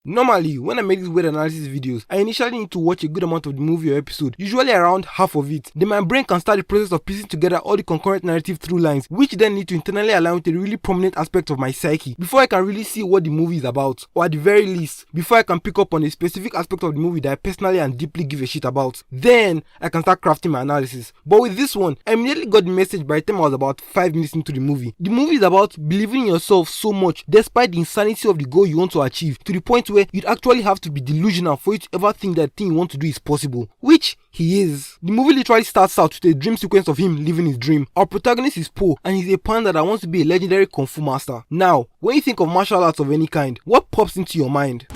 Normally, when I make these weird analysis videos, I initially need to watch a good amount of the movie or episode, usually around half of it. Then my brain can start the process of piecing together all the concurrent narrative through lines, which then need to internally align with a really prominent aspect of my psyche before I can really see what the movie is about, or at the very least, before I can pick up on a specific aspect of the movie that I personally and deeply give a shit about. Then I can start crafting my analysis. But with this one, I immediately got the message by the time I was about 5 minutes into the movie. The movie is about believing in yourself so much despite the insanity of the goal you want to achieve, to the point where you'd actually have to be delusional for you to ever think that the thing you want to do is possible, which he is. The movie literally starts out with a dream sequence of him living his dream. Our protagonist is Po, and he's a panda that wants to be a legendary kung fu master. Now, when you think of martial arts of any kind, what pops into your mind?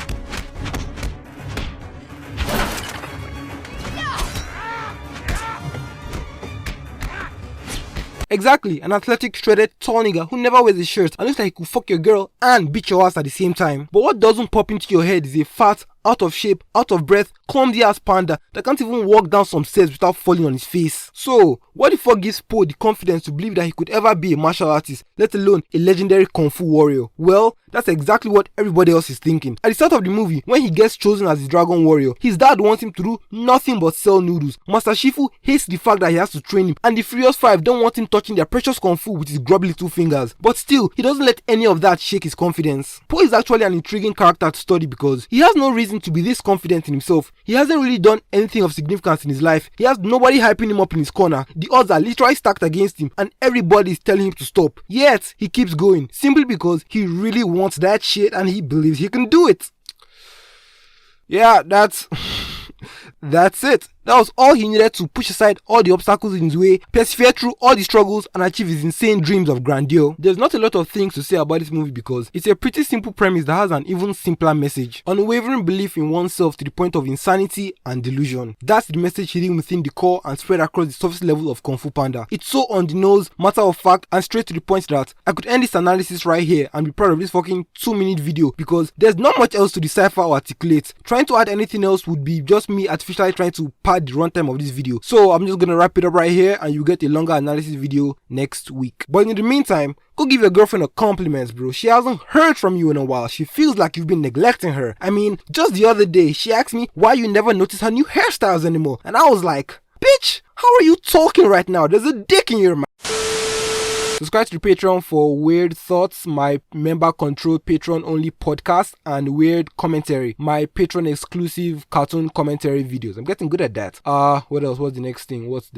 Exactly, an athletic, shredded, tall nigga who never wears a shirt and looks like he could fuck your girl and beat your ass at the same time. But what doesn't pop into your head is a fat, out of shape, out of breath, clumsy ass panda that can't even walk down some stairs without falling on his face. So, what the fuck gives Po the confidence to believe that he could ever be a martial artist, let alone a legendary kung fu warrior? Well, that's exactly what everybody else is thinking. At the start of the movie, when he gets chosen as the dragon warrior, his dad wants him to do nothing but sell noodles. Master Shifu hates the fact that he has to train him, and the Furious Five don't want him touching their precious kung fu with his grubby little fingers. But still, he doesn't let any of that shake his confidence. Po is actually an intriguing character to study because he has no reason to be this confident in himself. He hasn't really done anything of significance in his life. He has nobody hyping him up in his corner. The odds are literally stacked against him and everybody is telling him to stop. Yet, he keeps going simply because he really wants that shit and he believes he can do it. Yeah, that's it. That was all he needed to push aside all the obstacles in his way, persevere through all the struggles, and achieve his insane dreams of grandeur. There's not a lot of things to say about this movie because it's a pretty simple premise that has an even simpler message. Unwavering belief in oneself to the point of insanity and delusion. That's the message hidden within the core and spread across the surface level of Kung Fu Panda. It's so on the nose, matter of fact, and straight to the point that I could end this analysis right here and be proud of this fucking 2-minute video because there's not much else to decipher or articulate. Trying to add anything else would be just me artificially trying to pad the runtime of this video. So I'm just gonna wrap it up right here and you get a longer analysis video next week. But in the meantime, go give your girlfriend a compliment, bro. She hasn't heard from you in a while. She feels like you've been neglecting her. I mean, just the other day, she asked me why you never notice her new hairstyles anymore. And I was like, bitch, how are you talking right now? There's a dick in your mouth. Subscribe to the Patreon for Weird Thoughts, my member-controlled Patreon-only podcast, and Weird Commentary, my Patreon-exclusive cartoon commentary videos. I'm getting good at that. What else? What's the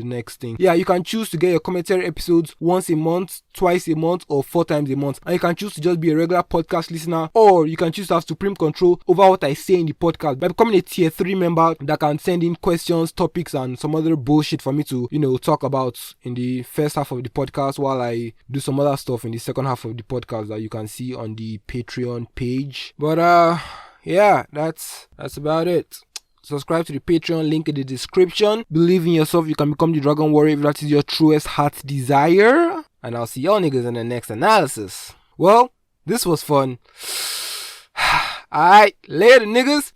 next thing? Yeah, you can choose to get your commentary episodes once a month, twice a month, or 4 times a month. And you can choose to just be a regular podcast listener, or you can choose to have supreme control over what I say in the podcast by becoming a tier 3 member that can send in questions, topics, and some other bullshit for me to, talk about in the first half of the podcast while I do some other stuff in the second half of the podcast that you can see on the Patreon page. But yeah, that's about it. Subscribe to the Patreon, link in the description. Believe in yourself, you can become the Dragon Warrior if that is your truest heart's desire. And I'll see y'all niggas in the next analysis. Well, this was fun. Alright, later niggas.